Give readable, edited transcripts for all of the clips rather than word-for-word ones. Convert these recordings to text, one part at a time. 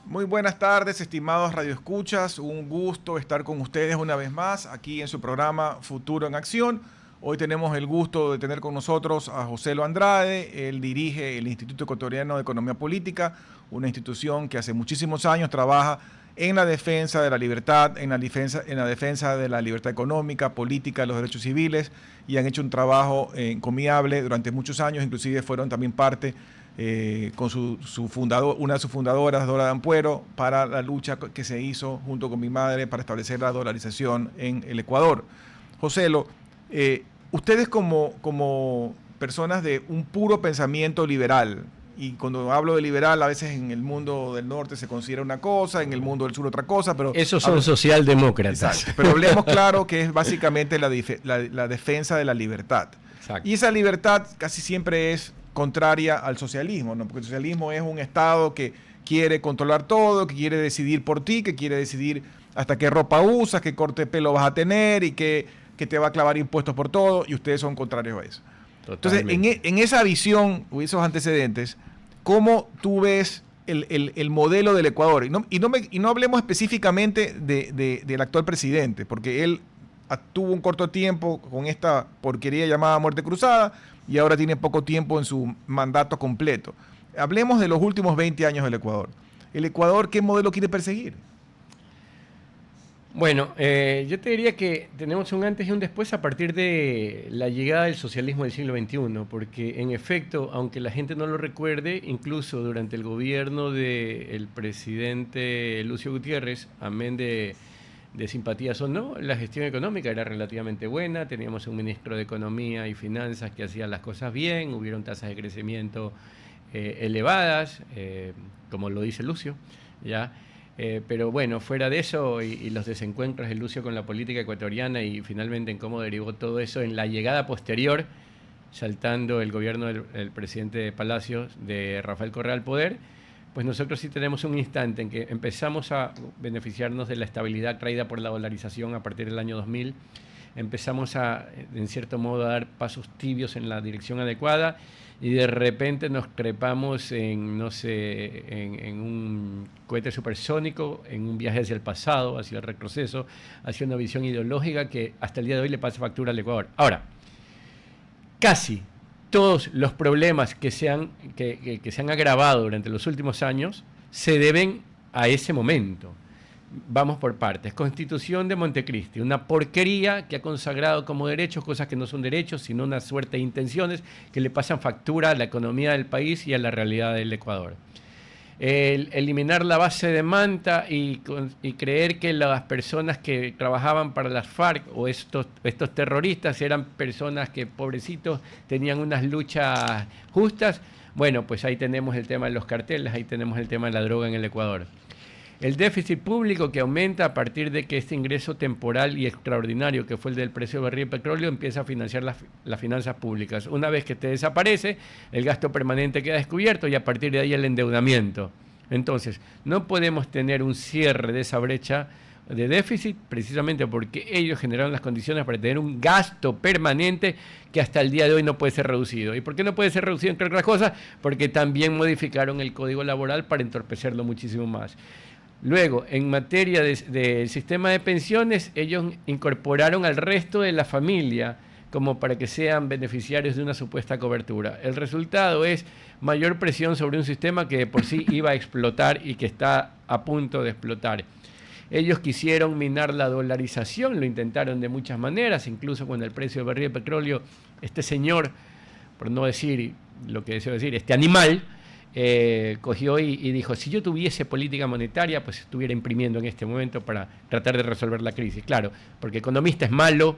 Muy buenas tardes, estimados radioescuchas. Un gusto estar con ustedes una vez más aquí en su programa Futuro en Acción. Hoy tenemos el gusto de tener con nosotros a Joselo Andrade. Él dirige el Instituto Ecuatoriano de Economía Política, una institución que hace muchísimos años trabaja en la defensa de la libertad, en la defensa de la libertad económica, política, de los derechos civiles, y han hecho un trabajo encomiable durante muchos años. Inclusive fueron también parte con una de sus fundadoras, Dora Dampuero, para la lucha que se hizo junto con mi madre para establecer la dolarización en el Ecuador. Joselo, ustedes como personas de un puro pensamiento liberal, y cuando hablo de liberal, a veces en el mundo del norte se considera una cosa, en el mundo del sur otra cosa, pero... Esos son socialdemócratas. Exacto, pero hablemos claro que es básicamente la defensa de la libertad. Exacto. Y esa libertad casi siempre es contraria al socialismo, ¿no? Porque el socialismo es un Estado que quiere controlar todo, que quiere decidir por ti, que quiere decidir hasta qué ropa usas, qué corte de pelo vas a tener y que te va a clavar impuestos por todo, y ustedes son contrarios a eso. Totalmente. Entonces, en esa visión o esos antecedentes, ¿cómo tú ves el modelo del Ecuador? Y no hablemos específicamente del actual presidente, porque él tuvo un corto tiempo con esta porquería llamada muerte cruzada y ahora tiene poco tiempo en su mandato completo. Hablemos de los últimos 20 años del Ecuador. ¿El Ecuador qué modelo quiere perseguir? Bueno, yo te diría que tenemos un antes y un después a partir de la llegada del socialismo del siglo XXI, porque en efecto, aunque la gente no lo recuerde, incluso durante el gobierno del presidente Lucio Gutiérrez, amén de simpatías o no, la gestión económica era relativamente buena, teníamos un ministro de Economía y Finanzas que hacía las cosas bien, hubieron tasas de crecimiento elevadas, como lo dice Lucio, ¿ya? Pero bueno, fuera de eso y los desencuentros de Lucio con la política ecuatoriana y finalmente en cómo derivó todo eso en la llegada posterior, saltando el gobierno del presidente Palacios, de Rafael Correa al poder, pues nosotros sí tenemos un instante en que empezamos a beneficiarnos de la estabilidad traída por la dolarización a partir del año 2000, empezamos en cierto modo, a dar pasos tibios en la dirección adecuada y de repente nos trepamos en un cohete supersónico, en un viaje hacia el pasado, hacia el retroceso, hacia una visión ideológica que hasta el día de hoy le pasa factura al Ecuador. Ahora, casi todos los problemas que se han agravado durante los últimos años se deben a ese momento. Vamos por partes. Constitución de Montecristi, una porquería que ha consagrado como derechos cosas que no son derechos, sino una suerte de intenciones que le pasan factura a la economía del país y a la realidad del Ecuador. Eliminar la base de Manta y creer que las personas que trabajaban para las FARC o estos terroristas eran personas que, pobrecitos, tenían unas luchas justas. Bueno, pues ahí tenemos el tema de los carteles, ahí tenemos el tema de la droga en el Ecuador. El déficit público que aumenta a partir de que este ingreso temporal y extraordinario, que fue el del precio del barril de petróleo, empieza a financiar las finanzas públicas. Una vez que este desaparece, el gasto permanente queda descubierto y a partir de ahí el endeudamiento. Entonces, no podemos tener un cierre de esa brecha de déficit precisamente porque ellos generaron las condiciones para tener un gasto permanente que hasta el día de hoy no puede ser reducido. ¿Y por qué no puede ser reducido, entre otras cosas? Porque también modificaron el Código Laboral para entorpecerlo muchísimo más. Luego, en materia del sistema de pensiones, ellos incorporaron al resto de la familia como para que sean beneficiarios de una supuesta cobertura. El resultado es mayor presión sobre un sistema que de por sí iba a explotar y que está a punto de explotar. Ellos quisieron minar la dolarización, lo intentaron de muchas maneras, incluso con el precio del barril de petróleo, este señor, por no decir lo que deseo decir, este animal, cogió y dijo, si yo tuviese política monetaria, pues estuviera imprimiendo en este momento para tratar de resolver la crisis. Claro, porque economista es malo,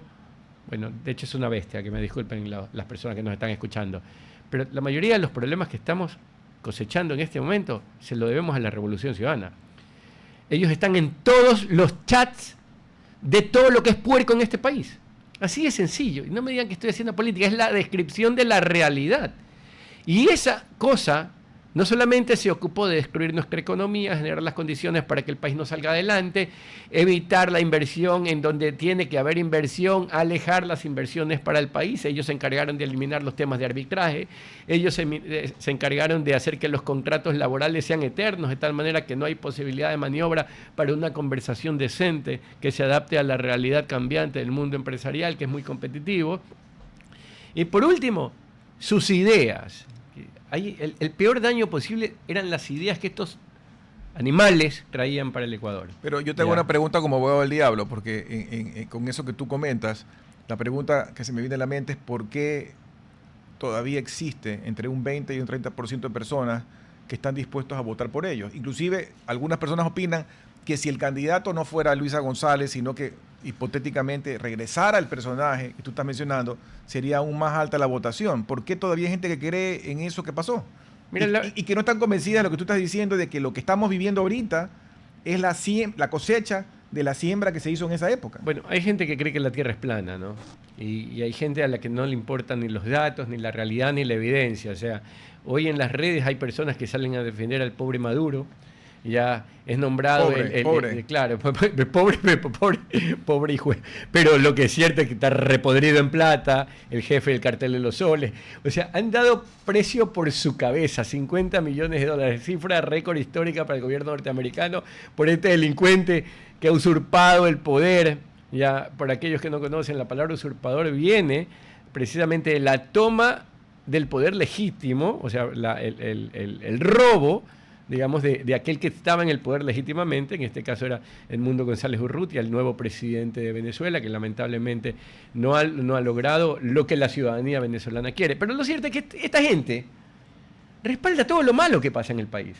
bueno, de hecho es una bestia, que me disculpen las personas que nos están escuchando, pero la mayoría de los problemas que estamos cosechando en este momento se lo debemos a la Revolución Ciudadana. Ellos están en todos los chats de todo lo que es puerco en este país. Así de sencillo. Y no me digan que estoy haciendo política, es la descripción de la realidad. Y esa cosa No solamente se ocupó de destruir nuestra economía, generar las condiciones para que el país no salga adelante, evitar la inversión en donde tiene que haber inversión, alejar las inversiones para el país. Ellos se encargaron de eliminar los temas de arbitraje, ellos se encargaron de hacer que los contratos laborales sean eternos, de tal manera que no hay posibilidad de maniobra para una conversación decente que se adapte a la realidad cambiante del mundo empresarial, que es muy competitivo. Y por último, sus ideas. El peor daño posible eran las ideas que estos animales traían para el Ecuador. Pero yo te hago una pregunta como abogado del diablo, porque con eso que tú comentas, la pregunta que se me viene a la mente es por qué todavía existe entre un 20 y un 30% de personas que están dispuestos a votar por ellos. Inclusive algunas personas opinan que si el candidato no fuera Luisa González, sino que hipotéticamente regresara el personaje que tú estás mencionando, sería aún más alta la votación. ¿Por qué todavía hay gente que cree en eso que pasó? Mira, y que no están convencidas de lo que tú estás diciendo, de que lo que estamos viviendo ahorita es la cosecha de la siembra que se hizo en esa época. Bueno, hay gente que cree que la Tierra es plana, ¿no? Y hay gente a la que no le importan ni los datos, ni la realidad, ni la evidencia. O sea, hoy en las redes hay personas que salen a defender al pobre Maduro. Ya es nombrado pobre. Claro, pobre hijo. Pero lo que es cierto es que está repodrido en plata, el jefe del cartel de los soles. O sea, han dado precio por su cabeza, 50 millones de dólares, cifra récord histórica para el gobierno norteamericano, por este delincuente que ha usurpado el poder. Ya, por aquellos que no conocen, la palabra usurpador viene precisamente de la toma del poder legítimo, o sea, el robo, digamos, de aquel que estaba en el poder legítimamente. En este caso era Edmundo González Urrutia, el nuevo presidente de Venezuela, que lamentablemente no ha logrado lo que la ciudadanía venezolana quiere. Pero lo cierto es que esta gente respalda todo lo malo que pasa en el país.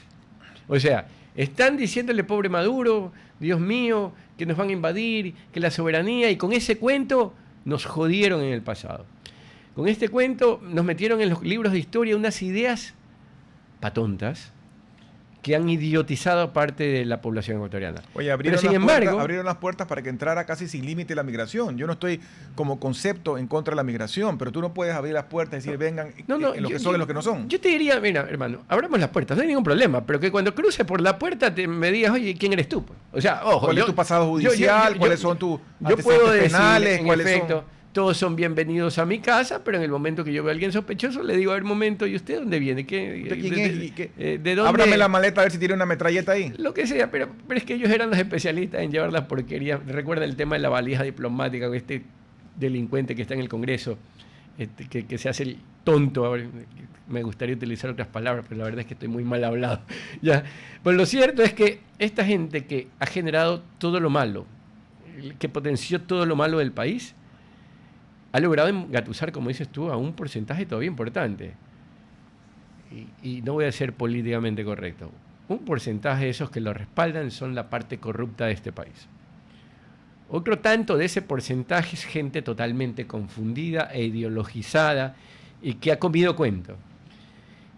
O sea, están diciéndole pobre Maduro, Dios mío, que nos van a invadir, que la soberanía, y con ese cuento nos jodieron en el pasado. Con este cuento nos metieron en los libros de historia unas ideas patontas que han idiotizado a parte de la población ecuatoriana. Oye, abrieron las puertas para que entrara casi sin límite la migración. Yo no estoy como concepto en contra de la migración, pero tú no puedes abrir las puertas y decir, vengan en los que son y los que no son. Yo te diría, mira, hermano, abramos las puertas, no hay ningún problema, pero que cuando cruces por la puerta me digas, oye, ¿quién eres tú? O sea, ojo. ¿Cuál es tu pasado judicial? ¿Cuáles son tus antecedentes penales? En efecto, todos son bienvenidos a mi casa, pero en el momento que yo veo a alguien sospechoso, le digo, a ver, momento, ¿y usted dónde viene? ¿De dónde? Ábrame la maleta a ver si tiene una metralleta ahí. Lo que sea, pero es que ellos eran los especialistas en llevar las porquerías. Recuerda el tema de la valija diplomática, con este delincuente que está en el Congreso, que se hace el tonto. Ahora, me gustaría utilizar otras palabras, pero la verdad es que estoy muy mal hablado. ¿Ya? Pues lo cierto es que esta gente que ha generado todo lo malo, que potenció todo lo malo del país, ha logrado engatusar, como dices tú, a un porcentaje todavía importante. Y no voy a ser políticamente correcto. Un porcentaje de esos que lo respaldan son la parte corrupta de este país. Otro tanto de ese porcentaje es gente totalmente confundida e ideologizada y que ha comido cuento.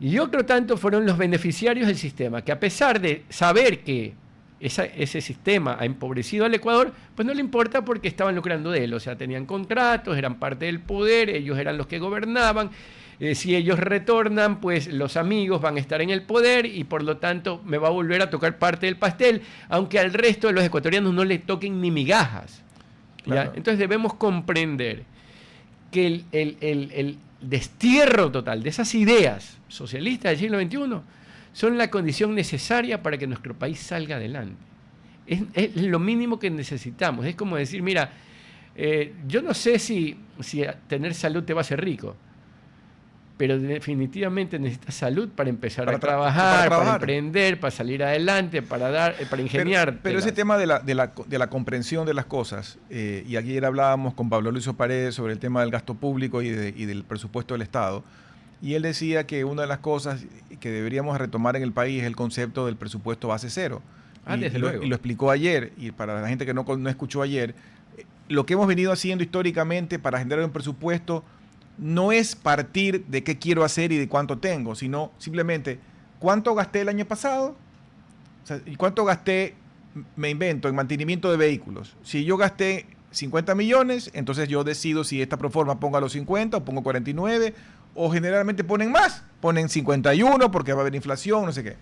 Y otro tanto fueron los beneficiarios del sistema, que a pesar de saber que ese sistema ha empobrecido al Ecuador, pues no le importa porque estaban lucrando de él. O sea, tenían contratos, eran parte del poder, ellos eran los que gobernaban. Si ellos retornan, pues los amigos van a estar en el poder y por lo tanto me va a volver a tocar parte del pastel, aunque al resto de los ecuatorianos no les toquen ni migajas. Claro. ¿Ya? Entonces debemos comprender que el destierro total de esas ideas socialistas del siglo XXI son la condición necesaria para que nuestro país salga adelante. Es lo mínimo que necesitamos. Es como decir, mira, yo no sé si tener salud te va a hacer rico, pero definitivamente necesitas salud para empezar a trabajar, para emprender, para salir adelante, para ingeniar. Pero ese tema de la comprensión de las cosas, y ayer hablábamos con Pablo Luis Paredes sobre el tema del gasto público y del presupuesto del Estado, y él decía que una de las cosas que deberíamos retomar en el país es el concepto del presupuesto base cero. Desde luego. Y lo explicó ayer, y para la gente que no escuchó ayer, lo que hemos venido haciendo históricamente para generar un presupuesto no es partir de qué quiero hacer y de cuánto tengo, sino simplemente cuánto gasté el año pasado, o sea, y cuánto gasté, me invento, en mantenimiento de vehículos. Si yo gasté 50 millones, entonces yo decido si esta proforma ponga los 50 o pongo 49, o generalmente ponen más. ponen 51 porque va a haber inflación, no sé qué.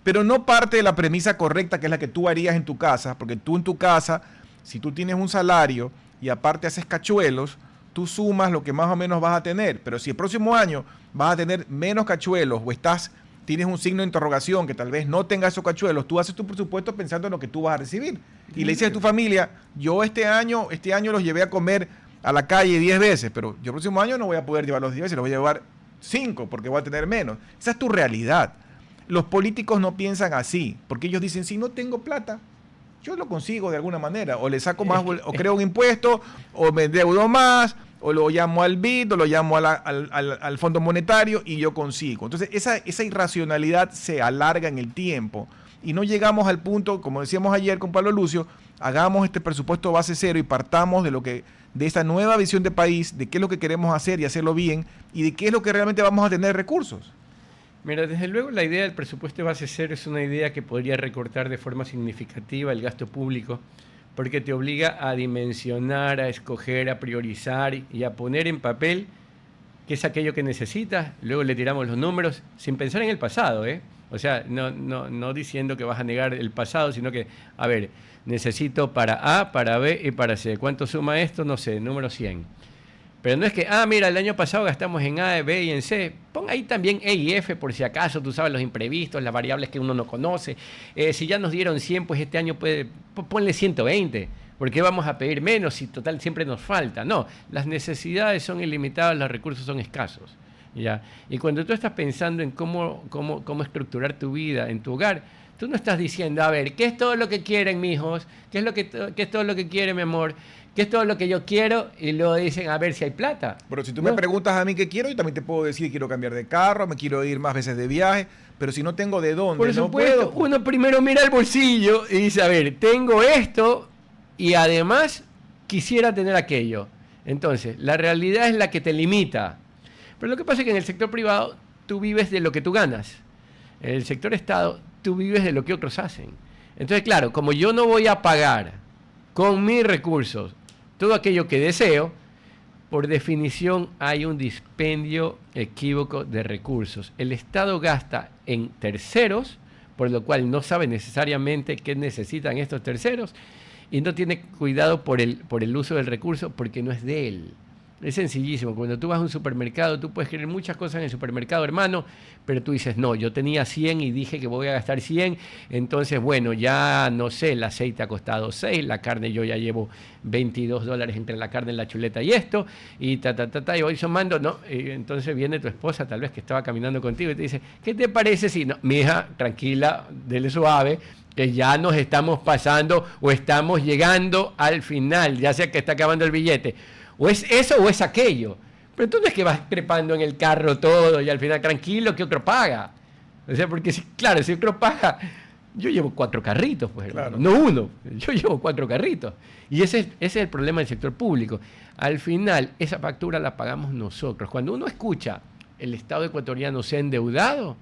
Pero no parte de la premisa correcta, que es la que tú harías en tu casa, porque tú en tu casa, si tú tienes un salario y aparte haces cachuelos, tú sumas lo que más o menos vas a tener. Pero si el próximo año vas a tener menos cachuelos o tienes un signo de interrogación que tal vez no tenga esos cachuelos, tú haces tu presupuesto pensando en lo que tú vas a recibir. Y le dices a tu familia, yo este año los llevé a comer a la calle 10 veces, pero yo el próximo año no voy a poder llevarlos 10 veces, los voy a llevar 5 porque voy a tener menos. Esa es tu realidad. Los políticos no piensan así, porque ellos dicen, si no tengo plata, yo lo consigo de alguna manera, o le saco más, o creo un impuesto, o me endeudo más, o lo llamo al BID, o lo llamo al Fondo Monetario y yo consigo. Entonces esa irracionalidad se alarga en el tiempo y no llegamos al punto, como decíamos ayer con Pablo Lucio, hagamos este presupuesto base cero y partamos de esta nueva visión de país, de qué es lo que queremos hacer y hacerlo bien, y de qué es lo que realmente vamos a tener recursos. Mira, desde luego la idea del presupuesto base cero es una idea que podría recortar de forma significativa el gasto público, porque te obliga a dimensionar, a escoger, a priorizar y a poner en papel qué es aquello que necesitas. Luego le tiramos los números sin pensar en el pasado, ¿eh? O sea, no diciendo que vas a negar el pasado, sino que, a ver, necesito para A, para B y para C. ¿Cuánto suma esto? No sé, número 100. Pero no es que, mira, el año pasado gastamos en A, B y en C. Pon ahí también E y F por si acaso, tú sabes, los imprevistos, las variables que uno no conoce. Si ya nos dieron 100, pues este año ponle 120. ¿Por qué vamos a pedir menos si total siempre nos falta? No, las necesidades son ilimitadas, los recursos son escasos. ¿Ya? Y cuando tú estás pensando en cómo estructurar tu vida en tu hogar, tú no estás diciendo, a ver, ¿qué es todo lo que quieren mis hijos? ¿Qué es todo lo que quiere mi amor? ¿Qué es todo lo que yo quiero? Y luego dicen, a ver si hay plata. Pero si tú me preguntas a mí qué quiero, yo también te puedo decir que quiero cambiar de carro, me quiero ir más veces de viaje, pero si no tengo de dónde, por supuesto, no puedo. Uno primero mira el bolsillo y dice, a ver, tengo esto y además quisiera tener aquello. Entonces, la realidad es la que te limita. Pero lo que pasa es que en el sector privado tú vives de lo que tú ganas. En el sector Estado tú vives de lo que otros hacen. Entonces, claro, como yo no voy a pagar con mis recursos todo aquello que deseo, por definición hay un dispendio equívoco de recursos. El Estado gasta en terceros, por lo cual no sabe necesariamente qué necesitan estos terceros y no tiene cuidado por el uso del recurso porque no es de él. Es sencillísimo. Cuando tú vas a un supermercado, tú puedes querer muchas cosas en el supermercado, hermano, pero tú dices, no, yo tenía 100 y dije que voy a gastar 100, entonces, bueno, ya no sé, el aceite ha costado 6, la carne yo ya llevo $22 entre la carne, la chuleta y esto, y y voy sumando, ¿no? Y entonces viene tu esposa, tal vez que estaba caminando contigo, y te dice, ¿qué te parece si no? Mija, tranquila, dele suave, que ya nos estamos pasando o estamos llegando al final, ya sea que está acabando el billete. O es eso o es aquello. Pero tú no es que vas trepando en el carro todo y al final tranquilo que otro paga. O sea, porque claro, si otro paga, yo llevo 4 carritos, pues, claro. No uno, yo llevo 4 carritos. Y ese es el problema del sector público. Al final, esa factura la pagamos nosotros. Cuando uno escucha el Estado ecuatoriano se ha endeudado,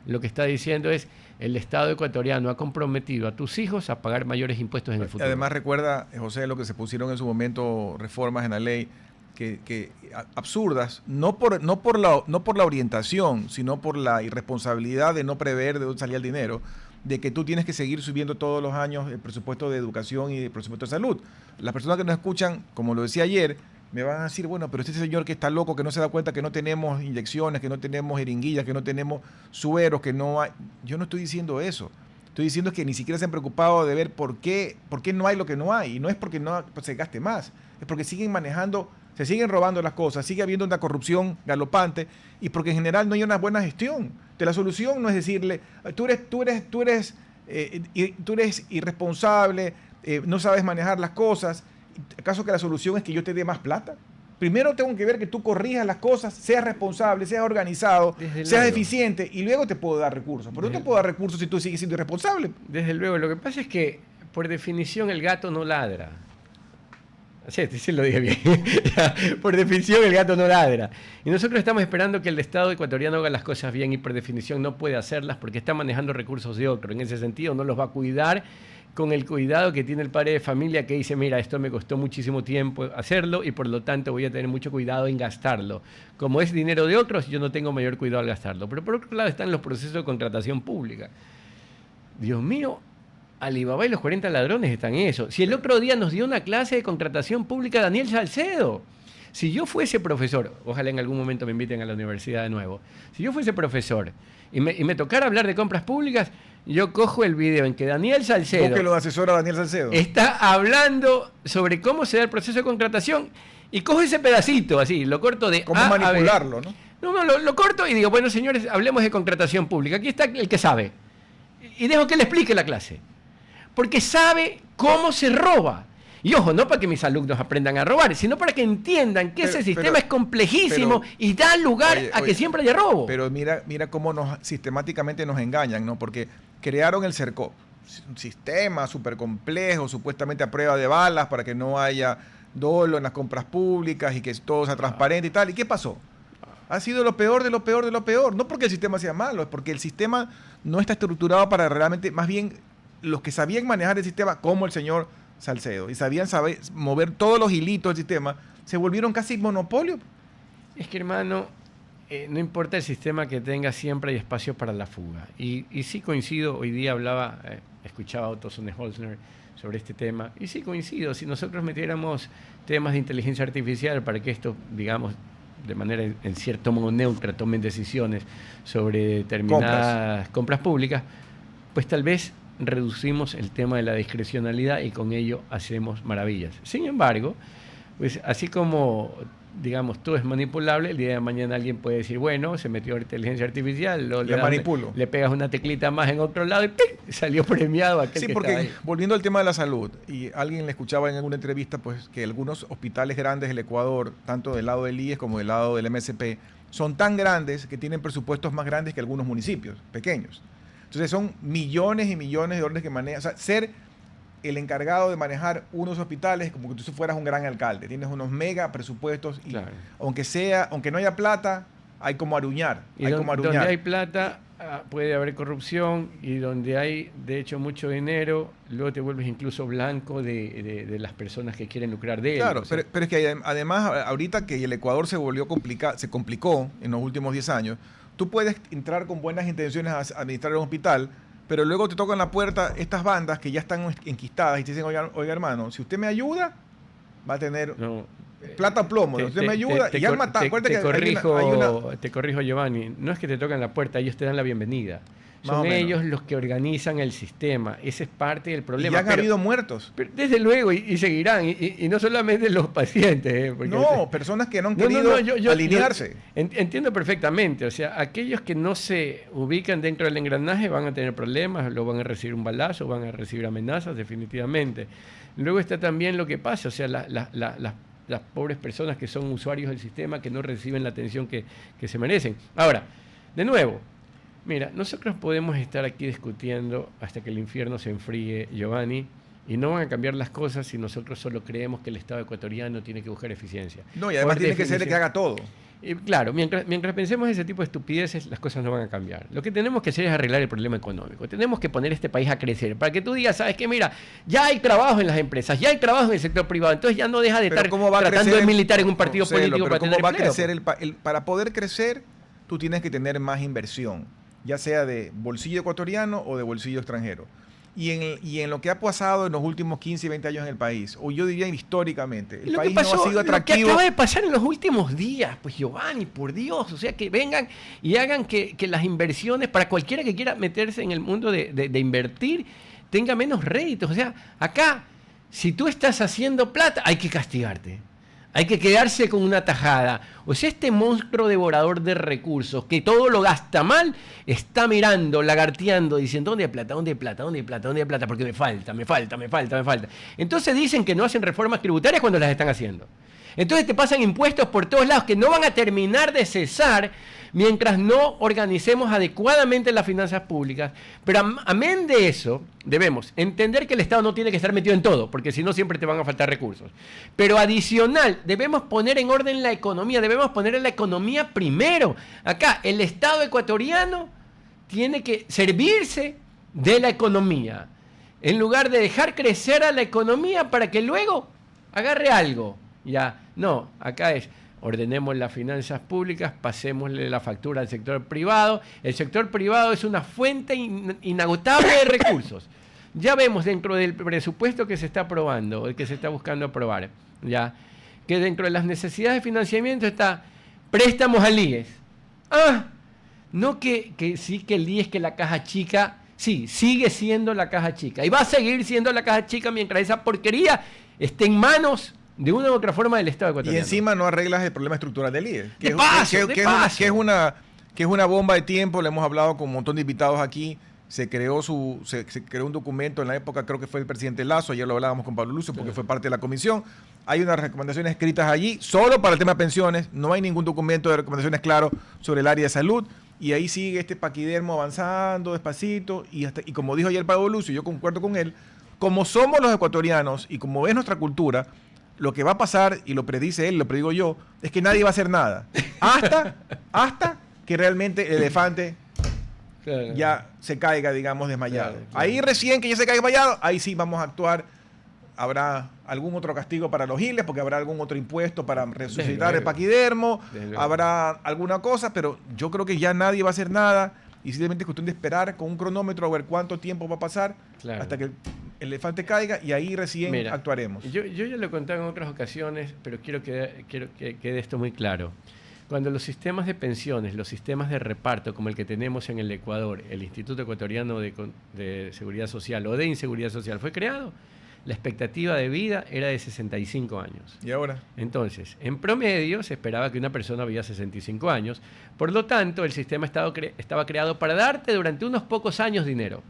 lo que está diciendo es el Estado ecuatoriano ha comprometido a tus hijos a pagar mayores impuestos en el futuro. Además recuerda, José, lo que se pusieron en su momento reformas en la ley que absurdas, no por la orientación, sino por la irresponsabilidad de no prever de dónde salía el dinero, de que tú tienes que seguir subiendo todos los años el presupuesto de educación y el presupuesto de salud. Las personas que nos escuchan, como lo decía ayer, me van a decir, bueno, pero este señor que está loco, que no se da cuenta que no tenemos inyecciones, que no tenemos jeringuillas, que no tenemos sueros, que no hay... Yo no estoy diciendo eso. Estoy diciendo que ni siquiera se han preocupado de ver por qué no hay lo que no hay. Y no es porque no se gaste más, es porque siguen manejando, se siguen robando las cosas, sigue habiendo una corrupción galopante y porque en general no hay una buena gestión. De la solución no es decirle, tú eres irresponsable, no sabes manejar las cosas. ¿Acaso que la solución es que yo te dé más plata? Primero tengo que ver que tú corrijas las cosas, seas responsable, seas organizado, seas eficiente y luego te puedo dar recursos. Pero no te puedo dar recursos si tú sigues siendo irresponsable. Desde luego, lo que pasa es que por definición el gato no ladra. Sí, lo dije bien. Por definición el gato no ladra. Y nosotros estamos esperando que el Estado ecuatoriano haga las cosas bien y por definición no puede hacerlas porque está manejando recursos de otro. En ese sentido no los va a cuidar con el cuidado que tiene el padre de familia que dice, mira, esto me costó muchísimo tiempo hacerlo y por lo tanto voy a tener mucho cuidado en gastarlo. Como es dinero de otros, yo no tengo mayor cuidado al gastarlo. Pero por otro lado están los procesos de contratación pública. Dios mío, Alibaba y los 40 ladrones están en eso. Si el otro día nos dio una clase de contratación pública Daniel Salcedo. Si yo fuese profesor, ojalá en algún momento me inviten a la universidad de nuevo, si yo fuese profesor y me tocara hablar de compras públicas, yo cojo el video en que Daniel Salcedo... Búsquelo de asesor a Daniel Salcedo. Está hablando sobre cómo se da el proceso de contratación y cojo ese pedacito así, lo corto de cómo manipularlo, ¿no? No, lo corto y digo, bueno, señores, hablemos de contratación pública. Aquí está el que sabe. Y dejo que le explique la clase. Porque sabe cómo se roba. Y ojo, no para que mis alumnos aprendan a robar, sino para que entiendan que ese sistema es complejísimo y da lugar a que siempre haya robo. Pero mira cómo sistemáticamente nos engañan, ¿no? Porque crearon el CERCOP, un sistema súper complejo, supuestamente a prueba de balas para que no haya dolo en las compras públicas y que todo sea transparente y tal. ¿Y qué pasó? Ha sido lo peor de lo peor de lo peor. No porque el sistema sea malo, es porque el sistema no está estructurado para realmente, más bien los que sabían manejar el sistema, como el señor Salcedo, y sabían mover todos los hilitos del sistema, se volvieron casi monopolio. Es que, hermano, no importa el sistema que tenga, siempre hay espacio para la fuga. Y sí coincido, hoy día escuchaba a Otto Sonnenholzner sobre este tema, y sí coincido, si nosotros metiéramos temas de inteligencia artificial para que esto, digamos, de manera en cierto modo neutra, tomen decisiones sobre determinadas compras públicas, pues tal vez reducimos el tema de la discrecionalidad y con ello hacemos maravillas. Sin embargo, pues así como, digamos, todo es manipulable, el día de mañana alguien puede decir, bueno, se metió inteligencia artificial, le pegas una teclita más en otro lado y ¡ping! Salió premiado aquel que porque estaba ahí. Volviendo al tema de la salud, y alguien le escuchaba en alguna entrevista, pues que algunos hospitales grandes del Ecuador, tanto del lado del IES como del lado del MSP, son tan grandes que tienen presupuestos más grandes que algunos municipios pequeños. Entonces son millones y millones de dólares que maneja. O sea, ser el encargado de manejar unos hospitales es como que tú fueras un gran alcalde. Tienes unos mega presupuestos y claro, aunque no haya plata, hay como aruñar. Y donde hay plata puede haber corrupción, y donde hay, de hecho, mucho dinero, luego te vuelves incluso blanco de las personas que quieren lucrar de él. Claro, pero es que además ahorita que el Ecuador se complicó en los últimos 10 años, tú puedes entrar con buenas intenciones a administrar un hospital, pero luego te tocan la puerta estas bandas que ya están enquistadas y te dicen, oiga hermano, si usted me ayuda, va a tener plata o plomo. Si usted me ayuda, y ya matado. Te corrijo, Giovanni, no es que te tocan la puerta, ellos te dan la bienvenida. Son ellos los que organizan el sistema. Ese es parte del problema. Y ya han habido muertos. Pero desde luego, y seguirán. Y no solamente los pacientes. Personas que no han querido alinearse. Entiendo perfectamente. O sea, aquellos que no se ubican dentro del engranaje van a tener problemas, lo van a recibir un balazo, van a recibir amenazas, definitivamente. Luego está también lo que pasa. O sea, las pobres personas que son usuarios del sistema, que no reciben la atención que se merecen. Ahora, de nuevo, mira, nosotros podemos estar aquí discutiendo hasta que el infierno se enfríe, Giovanni, y no van a cambiar las cosas si nosotros solo creemos que el Estado ecuatoriano tiene que buscar eficiencia. No, y además tiene que ser el que haga todo. Y claro, mientras pensemos ese tipo de estupideces, las cosas no van a cambiar. Lo que tenemos que hacer es arreglar el problema económico. Tenemos que poner este país a crecer, para que tú digas, ¿sabes qué? Mira, ya hay trabajo en las empresas, ya hay trabajo en el sector privado, entonces ya no deja de estar tratando de militar en un partido político para tener empleo. Para poder crecer, tú tienes que tener más inversión, ya sea de bolsillo ecuatoriano o de bolsillo extranjero. Y en lo que ha pasado en los últimos 15 y 20 años en el país, o yo diría históricamente, el país no ha sido atractivo. Lo que acaba de pasar en los últimos días, pues Giovanni, por Dios, o sea, que vengan y hagan que las inversiones, para cualquiera que quiera meterse en el mundo de invertir, tenga menos réditos. O sea, acá, si tú estás haciendo plata, hay que castigarte. Hay que quedarse con una tajada. O sea, este monstruo devorador de recursos, que todo lo gasta mal, está mirando, lagarteando, diciendo, ¿dónde hay plata? ¿Dónde hay plata? ¿Dónde hay plata? ¿Dónde hay plata? Porque me falta. Entonces dicen que no hacen reformas tributarias cuando las están haciendo. Entonces te pasan impuestos por todos lados que no van a terminar de cesar mientras no organicemos adecuadamente las finanzas públicas. Pero amén de eso, debemos entender que el Estado no tiene que estar metido en todo, porque si no siempre te van a faltar recursos. Pero adicional, debemos poner en orden la economía, debemos poner en la economía primero. Acá, el Estado ecuatoriano tiene que servirse de la economía. en lugar de dejar crecer a la economía para que luego agarre algo. Ya, no, acá es, ordenemos las finanzas públicas, pasémosle la factura al sector privado. El sector privado es una fuente inagotable de recursos. Ya vemos dentro del presupuesto que se está aprobando, el que se está buscando aprobar, ya, que dentro de las necesidades de financiamiento está préstamos al IES. No que sí, que el IES, que la caja chica, sí, sigue siendo la caja chica. Y va a seguir siendo la caja chica mientras esa porquería esté en manos de una u otra forma del Estado ecuatoriano. Y encima no arreglas el problema estructural del IES. Que es una bomba de tiempo, le hemos hablado con un montón de invitados aquí. Se creó un documento en la época, creo que fue el presidente Lazo, ayer lo hablábamos con Pablo Lucio porque fue parte de la comisión. Hay unas recomendaciones escritas allí solo para el tema de pensiones, no hay ningún documento de recomendaciones claro sobre el área de salud, y ahí sigue este paquidermo avanzando despacito, y como dijo ayer Pablo Lucio, yo concuerdo con él, como somos los ecuatorianos y como es nuestra cultura, lo que va a pasar, y lo predice él, lo predigo yo, es que nadie va a hacer nada, hasta que realmente el elefante ya se caiga, digamos, desmayado. Claro. Ahí recién que ya se caiga desmayado, ahí sí vamos a actuar. Habrá algún otro castigo para los giles, porque habrá algún otro impuesto para resucitar el paquidermo, habrá alguna cosa, pero yo creo que ya nadie va a hacer nada, y simplemente es cuestión de esperar con un cronómetro a ver cuánto tiempo va a pasar hasta que el elefante caiga, y ahí recién actuaremos. Yo ya lo he contado en otras ocasiones, pero quiero que quede esto muy claro. Cuando los sistemas de pensiones, los sistemas de reparto como el que tenemos en el Ecuador, el Instituto Ecuatoriano de Seguridad Social o de Inseguridad Social fue creado, la expectativa de vida era de 65 años. ¿Y ahora? Entonces, en promedio se esperaba que una persona viviera 65 años, por lo tanto el sistema estaba creado para darte durante unos pocos años dinero.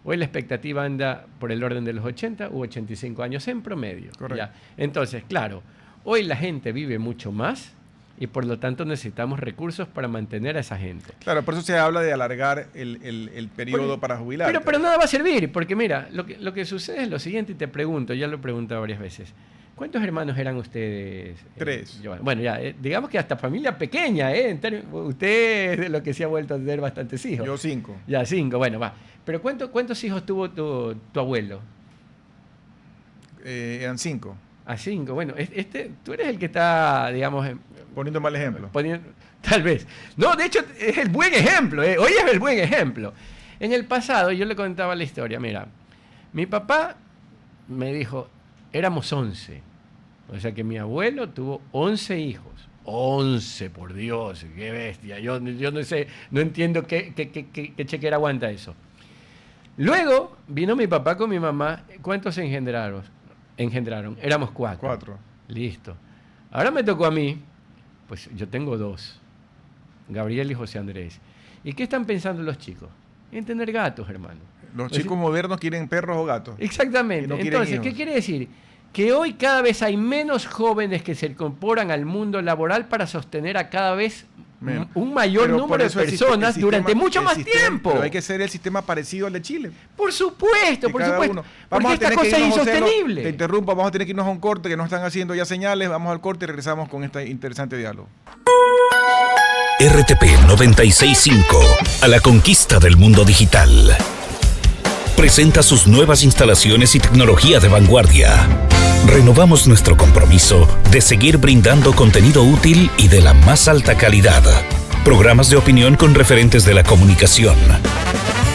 Hoy la expectativa anda por el orden de los 80 u 85 años en promedio. Correcto. ¿Ya? Entonces, claro, hoy la gente vive mucho más, y por lo tanto necesitamos recursos para mantener a esa gente. Claro, por eso se habla de alargar el periodo para jubilar. Pero nada va a servir, porque mira, lo que sucede es lo siguiente, y te pregunto, ya lo he preguntado varias veces. ¿Cuántos hermanos eran ustedes? 3. Bueno, ya, digamos que hasta familia pequeña, usted es de lo que se ha vuelto a tener bastantes hijos. Yo 5. Ya, 5, bueno, va. Pero ¿cuántos hijos tuvo tu abuelo? Eran 5. A 5, bueno, tú eres el que está, digamos... Poniendo mal ejemplo. Tal vez. No, de hecho, es el buen ejemplo. Hoy es el buen ejemplo. En el pasado, yo le contaba la historia. Mira, mi papá me dijo, éramos 11. O sea que mi abuelo tuvo 11 hijos. 11, por Dios, qué bestia. Yo no sé, no entiendo qué chequera aguanta eso. Luego vino mi papá con mi mamá. ¿Cuántos se engendraron? Éramos 4. 4. Listo. Ahora me tocó a mí. Pues yo tengo 2, Gabriel y José Andrés. ¿Y qué están pensando los chicos? En tener gatos, hermano. Los chicos modernos quieren perros o gatos. Exactamente. Entonces, ¿qué quiere decir? Que hoy cada vez hay menos jóvenes que se incorporan al mundo laboral para sostener a cada vez un mayor número de personas durante mucho más tiempo. Pero hay que ser el sistema parecido al de Chile. Por supuesto, por supuesto. Porque esta cosa es insostenible. Te interrumpo, vamos a tener que irnos a un corte, que nos están haciendo ya señales. Vamos al corte y regresamos con este interesante diálogo. RTP 96.5, a la conquista del mundo digital. Presenta sus nuevas instalaciones y tecnología de vanguardia. Renovamos nuestro compromiso de seguir brindando contenido útil y de la más alta calidad. Programas de opinión con referentes de la comunicación.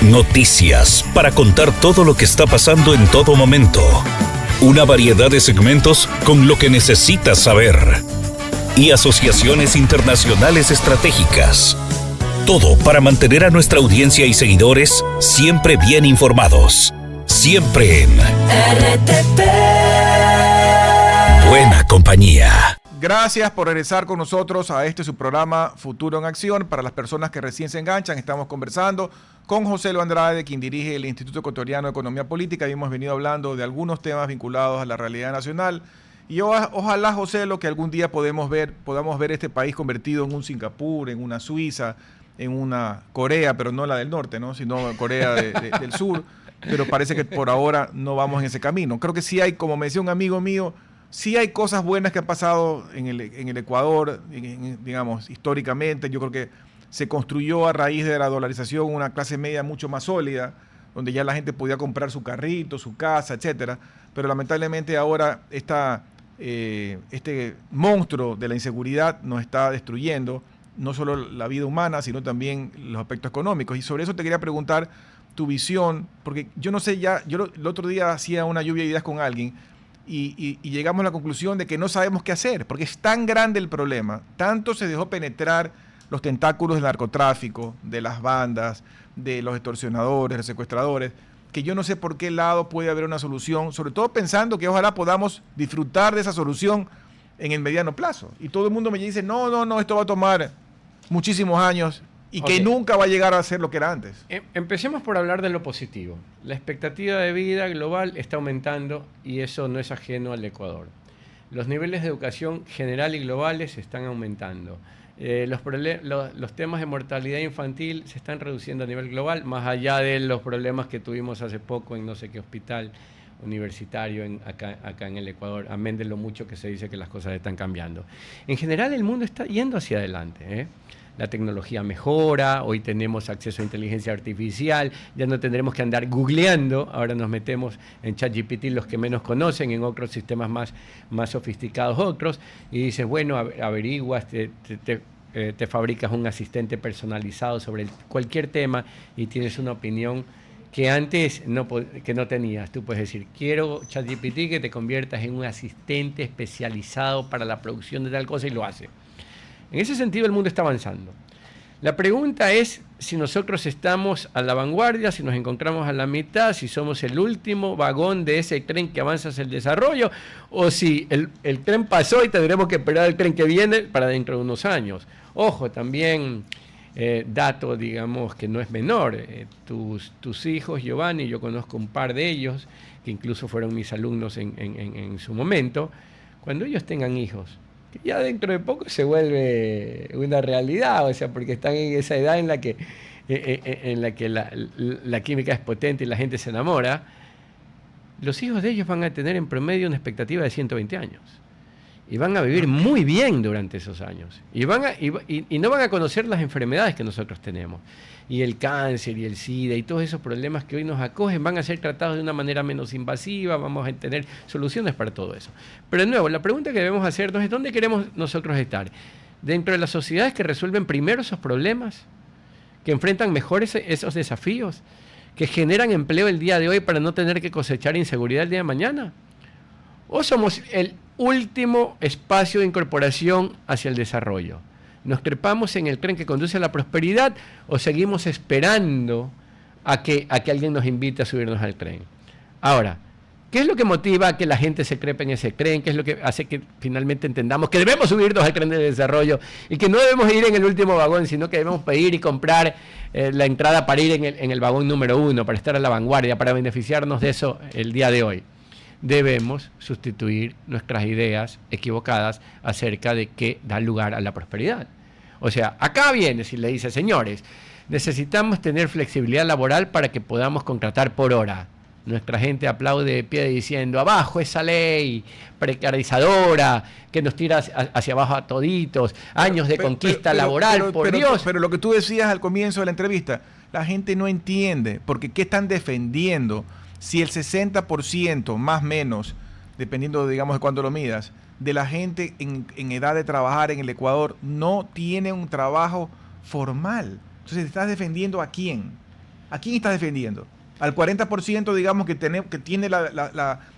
Noticias para contar todo lo que está pasando en todo momento. Una variedad de segmentos con lo que necesitas saber. Y asociaciones internacionales estratégicas. Todo para mantener a nuestra audiencia y seguidores siempre bien informados. Siempre en RTP. Buena compañía. Gracias por regresar con nosotros a su programa Futuro en Acción. Para las personas que recién se enganchan, estamos conversando con José Andrade, quien dirige el Instituto Ecuatoriano de Economía Política, y hemos venido hablando de algunos temas vinculados a la realidad nacional. Y ojalá, José, que algún día podamos ver este país convertido en un Singapur, en una Suiza, en una Corea, pero no la del norte, ¿no? Sino Corea del sur. Pero parece que por ahora no vamos en ese camino. Creo que sí hay, como me decía un amigo mío, sí hay cosas buenas que han pasado en el Ecuador, digamos, históricamente. Yo creo que se construyó a raíz de la dolarización una clase media mucho más sólida, donde ya la gente podía comprar su carrito, su casa, etcétera. Pero lamentablemente ahora este monstruo de la inseguridad nos está destruyendo no solo la vida humana, sino también los aspectos económicos. Y sobre eso te quería preguntar tu visión, porque yo no sé, el otro día hacía una lluvia de ideas con alguien y llegamos a la conclusión de que no sabemos qué hacer, porque es tan grande el problema, tanto se dejó penetrar los tentáculos del narcotráfico, de las bandas, de los extorsionadores, los secuestradores, que yo no sé por qué lado puede haber una solución, sobre todo pensando que ojalá podamos disfrutar de esa solución en el mediano plazo. Y todo el mundo me dice, no, esto va a tomar muchísimos años y que nunca va a llegar a ser lo que era antes. Empecemos por hablar de lo positivo. La expectativa de vida global está aumentando y eso no es ajeno al Ecuador. Los niveles de educación general y globales están aumentando. Los temas de mortalidad infantil se están reduciendo a nivel global, más allá de los problemas que tuvimos hace poco en no sé qué hospital universitario acá en el Ecuador, amén de lo mucho que se dice que las cosas están cambiando. En general el mundo está yendo hacia adelante, La tecnología mejora, hoy tenemos acceso a inteligencia artificial, ya no tendremos que andar googleando, ahora nos metemos en ChatGPT los que menos conocen, en otros sistemas más sofisticados otros, y dices, bueno, averiguas, te fabricas un asistente personalizado sobre cualquier tema y tienes una opinión que antes que no tenías. Tú puedes decir, quiero ChatGPT que te conviertas en un asistente especializado para la producción de tal cosa y lo hace. En ese sentido el mundo está avanzando. La pregunta es si nosotros estamos a la vanguardia, si nos encontramos a la mitad, si somos el último vagón de ese tren que avanza hacia el desarrollo, o si el tren pasó y tendremos que esperar el tren que viene para dentro de unos años. Ojo, también dato, digamos, que no es menor. Tus hijos, Giovanni, yo conozco un par de ellos, que incluso fueron mis alumnos en su momento, cuando ellos tengan hijos, que ya dentro de poco se vuelve una realidad, o sea, porque están en esa edad en la que la química es potente y la gente se enamora, los hijos de ellos van a tener en promedio una expectativa de 120 años. Y van a vivir muy bien durante esos años. Y no van a conocer las enfermedades que nosotros tenemos. Y el cáncer y el SIDA y todos esos problemas que hoy nos acogen van a ser tratados de una manera menos invasiva, vamos a tener soluciones para todo eso. Pero de nuevo, la pregunta que debemos hacernos es ¿dónde queremos nosotros estar? ¿Dentro de las sociedades que resuelven primero esos problemas? ¿Que enfrentan mejor esos desafíos? ¿Que generan empleo el día de hoy para no tener que cosechar inseguridad el día de mañana? ¿O somos el último espacio de incorporación hacia el desarrollo? ¿Nos trepamos en el tren que conduce a la prosperidad o seguimos esperando a que alguien nos invite a subirnos al tren? Ahora, ¿qué es lo que motiva a que la gente se trepe en ese tren? ¿Qué es lo que hace que finalmente entendamos que debemos subirnos al tren del desarrollo y que no debemos ir en el último vagón, sino que debemos pedir y comprar la entrada para ir en el vagón número 1, para estar a la vanguardia, para beneficiarnos de eso el día de hoy? Debemos sustituir nuestras ideas equivocadas acerca de qué da lugar a la prosperidad. O sea, acá viene y le dice, señores, necesitamos tener flexibilidad laboral para que podamos contratar por hora. Nuestra gente aplaude de pie diciendo, abajo esa ley precarizadora que nos tira hacia abajo a toditos, años de conquista laboral, por Dios. Pero lo que tú decías al comienzo de la entrevista, la gente no entiende, porque ¿qué están defendiendo? Si el 60% más o menos, dependiendo digamos de cuándo lo midas, de la gente en edad de trabajar en el Ecuador no tiene un trabajo formal. Entonces, ¿estás defendiendo a quién? ¿A quién estás defendiendo? Al 40%, digamos, que tiene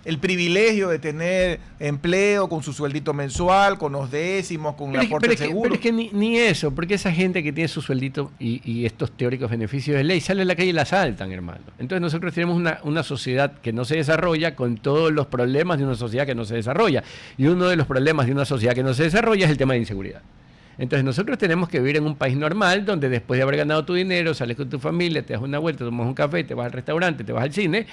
el privilegio de tener empleo con su sueldito mensual, con los décimos, con el aporte del seguro. Pero es que ni eso, porque esa gente que tiene su sueldito y estos teóricos beneficios de ley sale a la calle y la asaltan, hermano. Entonces nosotros tenemos una sociedad que no se desarrolla con todos los problemas de una sociedad que no se desarrolla. Y uno de los problemas de una sociedad que no se desarrolla es el tema de inseguridad. Entonces nosotros tenemos que vivir en un país normal donde después de haber ganado tu dinero, sales con tu familia, te das una vuelta, tomas un café, te vas al restaurante, te vas al cine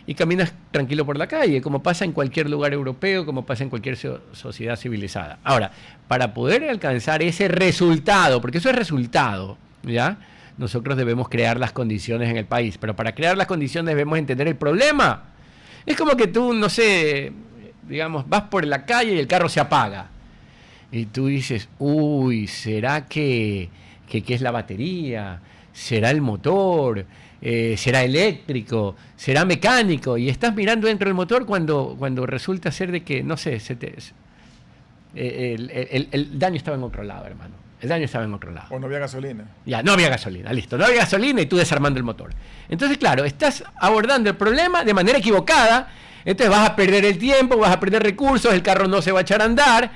y caminas tranquilo por la calle, como pasa en cualquier lugar europeo, como pasa en cualquier sociedad civilizada. Ahora, para poder alcanzar ese resultado, porque eso es resultado, ¿ya? Nosotros debemos crear las condiciones en el país, pero para crear las condiciones debemos entender el problema. Es como que tú, no sé, digamos, vas por la calle y el carro se apaga. Y tú dices, uy, ¿será que es la batería? ¿Será el motor? será eléctrico, será mecánico, y estás mirando dentro del motor cuando resulta ser de que, no sé, el daño estaba en otro lado, hermano. El daño estaba en otro lado. O no había gasolina. Ya, no había gasolina, listo. No había gasolina y tú desarmando el motor. Entonces, claro, estás abordando el problema de manera equivocada, entonces vas a perder el tiempo, vas a perder recursos, el carro no se va a echar a andar,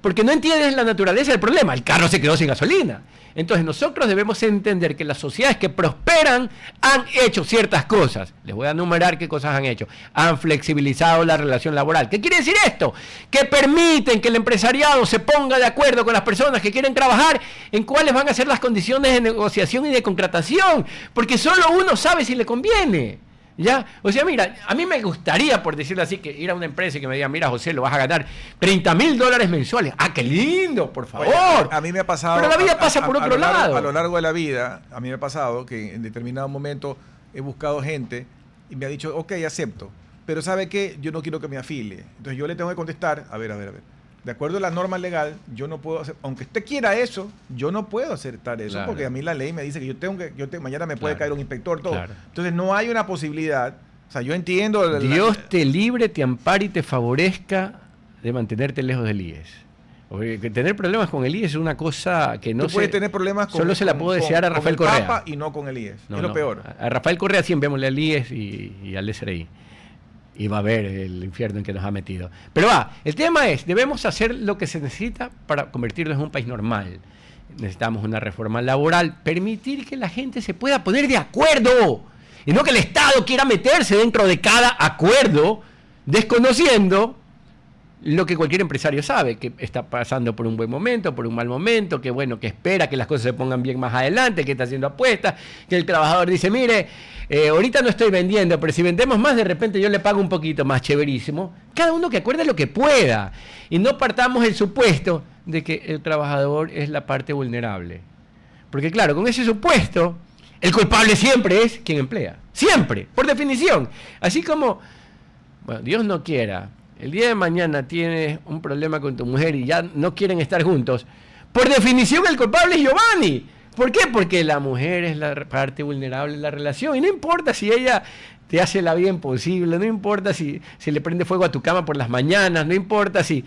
porque no entiendes la naturaleza del problema. El carro se quedó sin gasolina. Entonces nosotros debemos entender que las sociedades que prosperan han hecho ciertas cosas. Les voy a enumerar qué cosas han hecho. Han flexibilizado la relación laboral. ¿Qué quiere decir esto? Que permiten que el empresariado se ponga de acuerdo con las personas que quieren trabajar en cuáles van a ser las condiciones de negociación y de contratación. Porque solo uno sabe si le conviene. ¿Ya? O sea, mira, a mí me gustaría, por decirlo así, que ir a una empresa y que me diga, mira, José, lo vas a ganar $30,000 mensuales. ¡Ah, qué lindo, por favor! Oye, a mí me ha pasado... Pero la vida pasa por otro lado. A lo largo de la vida, a mí me ha pasado que en determinado momento he buscado gente y me ha dicho, ok, acepto, pero ¿sabe qué? Yo no quiero que me afilie. Entonces yo le tengo que contestar, a ver. De acuerdo a la norma legal, yo no puedo hacer, aunque usted quiera eso, yo no puedo aceptar eso, claro, porque a mí la ley me dice que mañana me puede caer un inspector, todo. Claro. Entonces no hay una posibilidad, o sea, yo entiendo... Dios te libre, te ampare y te favorezca de mantenerte lejos del IES. Porque tener problemas con el IES es una cosa que no se... Tú puedes tener problemas con... Solo se la puedo desear a Rafael Correa. Papa y no con el IES, no, es lo peor. A Rafael Correa sí enviémosle al IES y al SRI. Y va a ver el infierno en que nos ha metido. Pero el tema es, debemos hacer lo que se necesita para convertirnos en un país normal. Necesitamos una reforma laboral, permitir que la gente se pueda poner de acuerdo. Y no que el Estado quiera meterse dentro de cada acuerdo, desconociendo lo que cualquier empresario sabe, que está pasando por un buen momento, por un mal momento, que bueno, que espera que las cosas se pongan bien más adelante, que está haciendo apuestas, que el trabajador dice, mire, ahorita no estoy vendiendo, pero si vendemos más, de repente yo le pago un poquito más, chéverísimo. Cada uno que acuerde lo que pueda. Y no partamos el supuesto de que el trabajador es la parte vulnerable. Porque claro, con ese supuesto, el culpable siempre es quien emplea. Siempre, por definición. Así como, bueno, Dios no quiera, el día de mañana tienes un problema con tu mujer y ya no quieren estar juntos, por definición el culpable es Giovanni. ¿Por qué? Porque la mujer es la parte vulnerable de la relación y no importa si ella te hace la vida imposible, no importa si le prende fuego a tu cama por las mañanas, no importa si,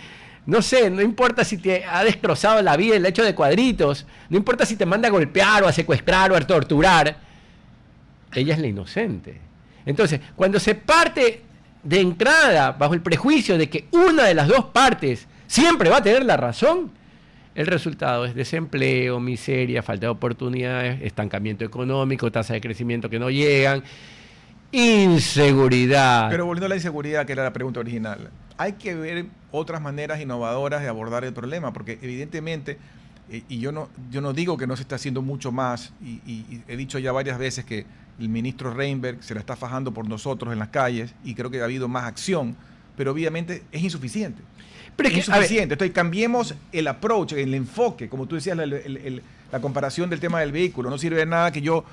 no sé, no importa si te ha destrozado la vida el hecho de cuadritos, no importa si te manda a golpear o a secuestrar o a torturar, ella es la inocente. Entonces, cuando se parte de entrada bajo el prejuicio de que una de las dos partes siempre va a tener la razón, el resultado es desempleo, miseria, falta de oportunidades, estancamiento económico, tasa de crecimiento que no llegan, inseguridad. Pero volviendo a la inseguridad, que era la pregunta original, hay que ver otras maneras innovadoras de abordar el problema, porque evidentemente, y yo no digo que no se está haciendo mucho más, y he dicho ya varias veces que el ministro Reinberg se la está fajando por nosotros en las calles, y creo que ha habido más acción, pero obviamente es insuficiente. Pero es insuficiente. Entonces cambiemos el approach, el enfoque, como tú decías, la comparación del tema del vehículo. No sirve de nada que yo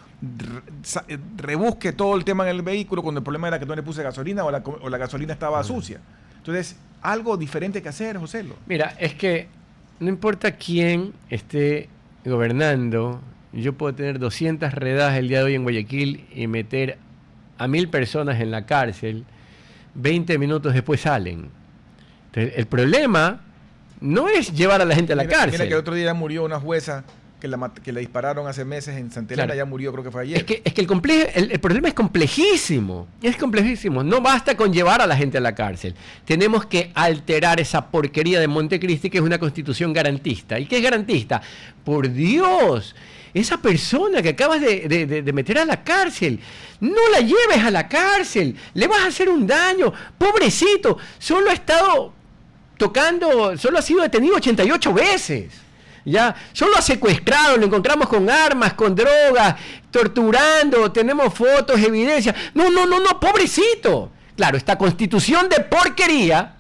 rebusque todo el tema en el vehículo cuando el problema era que no le puse gasolina o la gasolina estaba sucia. Entonces, algo diferente que hacer, José. Mira, es que no importa quién esté gobernando, yo puedo tener 200 redadas el día de hoy en Guayaquil y meter a 1.000 personas en la cárcel, 20 minutos después salen. Entonces, el problema no es llevar a la gente a la cárcel. Mira que el otro día murió una jueza que le dispararon hace meses en Santa Elena, claro. Ya murió, creo que fue ayer. Es que el problema es complejísimo. Es complejísimo. No basta con llevar a la gente a la cárcel. Tenemos que alterar esa porquería de Montecristi, que es una constitución garantista. ¿Y qué es garantista? Por Dios, esa persona que acabas de meter a la cárcel, no la lleves a la cárcel. Le vas a hacer un daño. Pobrecito, solo ha sido detenido 88 veces. Ya, solo ha secuestrado, lo encontramos con armas, con drogas, torturando, tenemos fotos, evidencias. No, pobrecito. Claro, esta constitución de porquería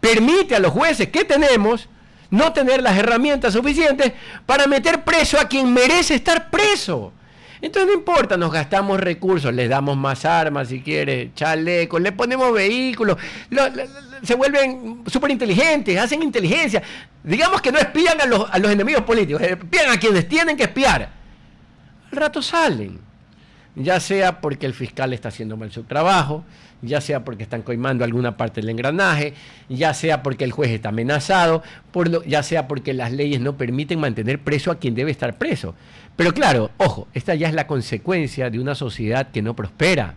permite a los jueces que tenemos no tener las herramientas suficientes para meter preso a quien merece estar preso. Entonces no importa, nos gastamos recursos, les damos más armas si quiere, chalecos, le ponemos vehículos, se vuelven súper inteligentes, hacen inteligencia. Digamos que no espían a los enemigos políticos, espían a quienes tienen que espiar. Al rato salen. ya sea porque el fiscal está haciendo mal su trabajo, ya sea porque están coimando alguna parte del engranaje, ya sea porque el juez está amenazado, ya sea porque las leyes no permiten mantener preso a quien debe estar preso. Pero claro, ojo, esta ya es la consecuencia de una sociedad que no prospera.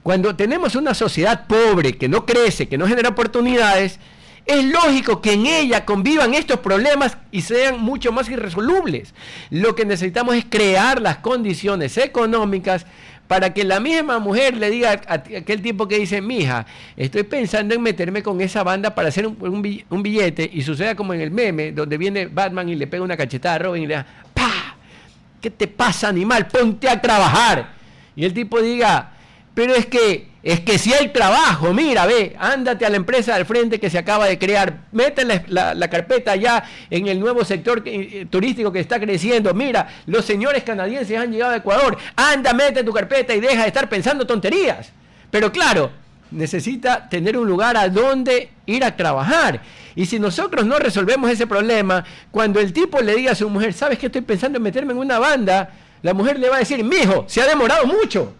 Cuando tenemos una sociedad pobre, que no crece, que no genera oportunidades, es lógico que en ella convivan estos problemas y sean mucho más irresolubles. Lo que necesitamos es crear las condiciones económicas para que la misma mujer le diga a aquel tipo que dice, mija, estoy pensando en meterme con esa banda para hacer un billete, y suceda como en el meme, donde viene Batman y le pega una cachetada a Robin y le da, ¡pah! ¿Qué te pasa, animal? Ponte a trabajar. Y el tipo diga, pero es que si hay trabajo, mira, ve, ándate a la empresa del frente que se acaba de crear, mete la carpeta ya en el nuevo sector turístico que está creciendo, mira, los señores canadienses han llegado a Ecuador, anda, mete tu carpeta y deja de estar pensando tonterías. Pero claro, necesita tener un lugar a donde ir a trabajar. Y si nosotros no resolvemos ese problema, cuando el tipo le diga a su mujer, ¿sabes qué? Estoy pensando en meterme en una banda, la mujer le va a decir, mijo, se ha demorado mucho.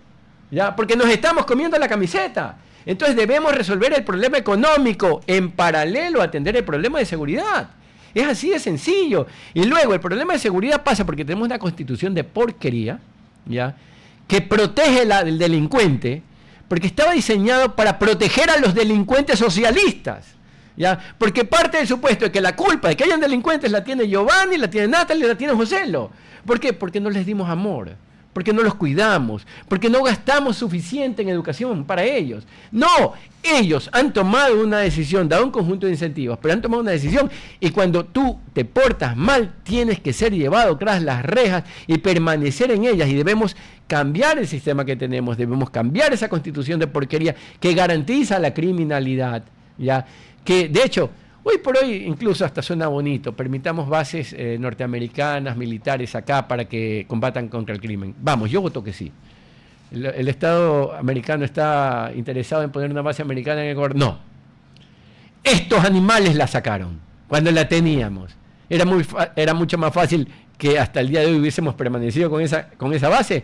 ¿Ya? Porque nos estamos comiendo la camiseta. Entonces debemos resolver el problema económico en paralelo a atender el problema de seguridad. Es así de sencillo. Y luego el problema de seguridad pasa porque tenemos una constitución de porquería, ¿ya? Que protege del delincuente, porque estaba diseñado para proteger a los delincuentes socialistas, ¿ya? Porque parte del supuesto de que la culpa de que hayan delincuentes la tiene Giovanni, la tiene Natalie, la tiene Joselo. ¿Por qué? Porque no les dimos amor. Porque no los cuidamos, porque no gastamos suficiente en educación para ellos. No, ellos han tomado una decisión, dado un conjunto de incentivos, pero han tomado una decisión, y cuando tú te portas mal, tienes que ser llevado tras las rejas y permanecer en ellas, y debemos cambiar el sistema que tenemos, debemos cambiar esa constitución de porquería que garantiza la criminalidad, ¿ya? Que de hecho, hoy por hoy incluso hasta suena bonito, permitamos bases norteamericanas, militares acá para que combatan contra el crimen. Vamos, yo voto que sí. ¿El Estado americano está interesado en poner una base americana en Ecuador? No. Estos animales la sacaron cuando la teníamos. Era mucho más fácil que hasta el día de hoy hubiésemos permanecido con esa base,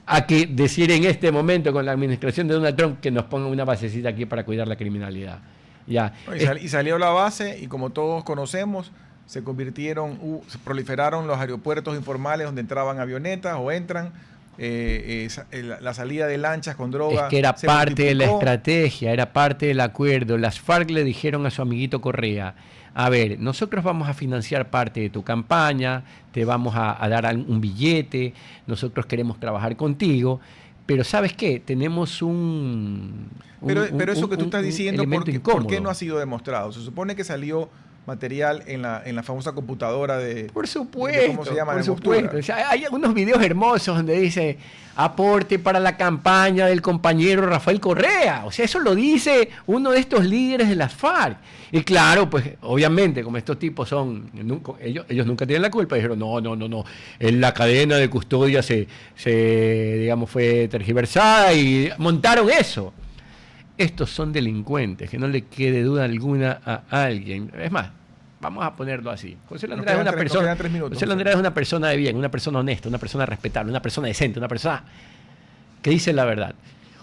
a que decir en este momento con la administración de Donald Trump que nos ponga una basecita aquí para cuidar la criminalidad. Ya. Y salió la base, y como todos conocemos, se proliferaron los aeropuertos informales donde entraban avionetas o entran, la salida de lanchas con droga. Es que era parte de la estrategia, era parte del acuerdo. Las FARC le dijeron a su amiguito Correa, a ver, nosotros vamos a financiar parte de tu campaña, te vamos a dar un billete, nosotros queremos trabajar contigo, pero ¿sabes qué? Tenemos Pero eso que tú estás diciendo, ¿por qué no ha sido demostrado? Se supone que salió material en la famosa computadora de... Por supuesto, ¿cómo se llama? por supuesto. O sea, hay unos videos hermosos donde dice aporte para la campaña del compañero Rafael Correa. O sea, eso lo dice uno de estos líderes de las FARC. Y claro, pues obviamente, como estos tipos ellos nunca tienen la culpa, dijeron, no, en la cadena de custodia digamos, fue tergiversada, y montaron eso. Estos son delincuentes, que no le quede duda alguna a alguien. Es más, vamos a ponerlo así. José Andrade es una persona. José Andrade es una persona de bien, una persona honesta, una persona respetable, una persona decente, una persona que dice la verdad.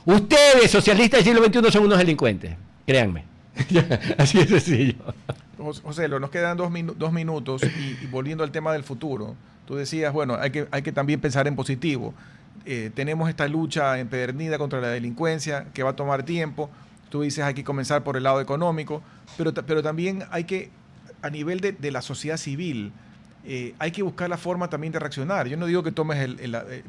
Ustedes, socialistas del siglo XXI, son unos delincuentes. Créanme. Así de sencillo. José, nos quedan 2 minutos, y volviendo al tema del futuro, tú decías, bueno, hay que también pensar en positivo. Tenemos esta lucha empedernida contra la delincuencia que va a tomar tiempo. Tú dices, hay que comenzar por el lado económico, pero también hay que, a nivel de la sociedad civil, hay que buscar la forma también de reaccionar. Yo no digo que tomes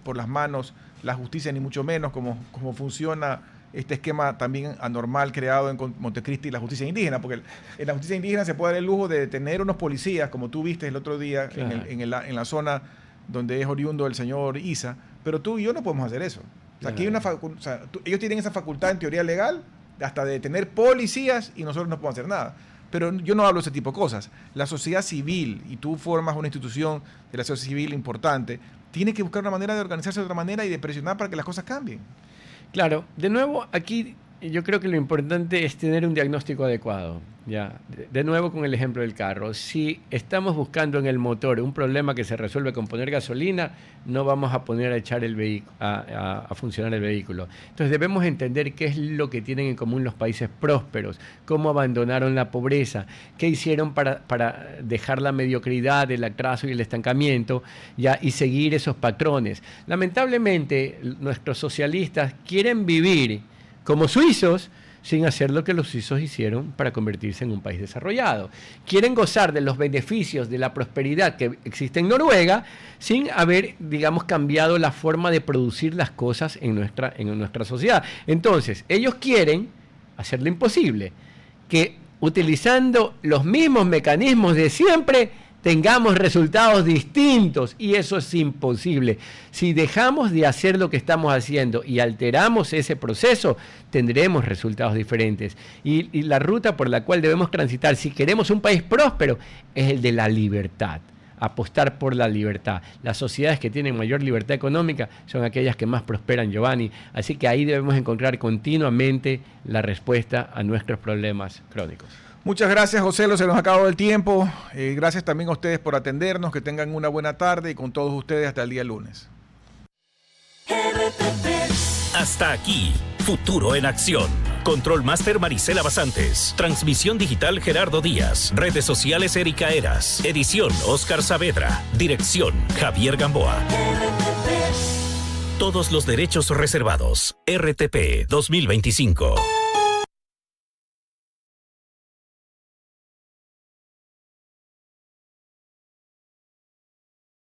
por las manos la justicia, ni mucho menos como funciona este esquema también anormal creado en Montecristi y la justicia indígena, porque en la justicia indígena se puede dar el lujo de tener unos policías, como tú viste el otro día, claro, en la zona donde es oriundo el señor Isa, pero tú y yo no podemos hacer eso. O sea, aquí hay ellos tienen esa facultad en teoría legal hasta de tener policías, y nosotros no podemos hacer nada. Pero yo no hablo de ese tipo de cosas. La sociedad civil, y tú formas una institución de la sociedad civil importante, tiene que buscar una manera de organizarse de otra manera y de presionar para que las cosas cambien. Claro, de nuevo aquí yo creo que lo importante es tener un diagnóstico adecuado. Ya, de nuevo con el ejemplo del carro. Si estamos buscando en el motor un problema que se resuelve con poner gasolina, no vamos a poner a echar a funcionar el vehículo. Entonces debemos entender qué es lo que tienen en común los países prósperos, cómo abandonaron la pobreza, qué hicieron para dejar la mediocridad, el atraso y el estancamiento, ya, y seguir esos patrones. Lamentablemente, nuestros socialistas quieren vivir como suizos, sin hacer lo que los suizos hicieron para convertirse en un país desarrollado. Quieren gozar de los beneficios de la prosperidad que existe en Noruega sin haber, digamos, cambiado la forma de producir las cosas en nuestra sociedad. Entonces, ellos quieren hacer lo imposible, que utilizando los mismos mecanismos de siempre tengamos resultados distintos, y eso es imposible. Si dejamos de hacer lo que estamos haciendo y alteramos ese proceso, tendremos resultados diferentes. Y la ruta por la cual debemos transitar, si queremos un país próspero, es el de la libertad. Apostar por la libertad. Las sociedades que tienen mayor libertad económica son aquellas que más prosperan, Giovanni. Así que ahí debemos encontrar continuamente la respuesta a nuestros problemas crónicos. Muchas gracias, José, se nos acabó el tiempo. Gracias también a ustedes por atendernos, que tengan una buena tarde y con todos ustedes hasta el día lunes. Hasta aquí, Futuro en Acción. Control Master Marisela Basantes. Transmisión digital Gerardo Díaz. Redes sociales Erika Eras. Edición Oscar Saavedra. Dirección Javier Gamboa. Todos los derechos reservados. RTP 2025.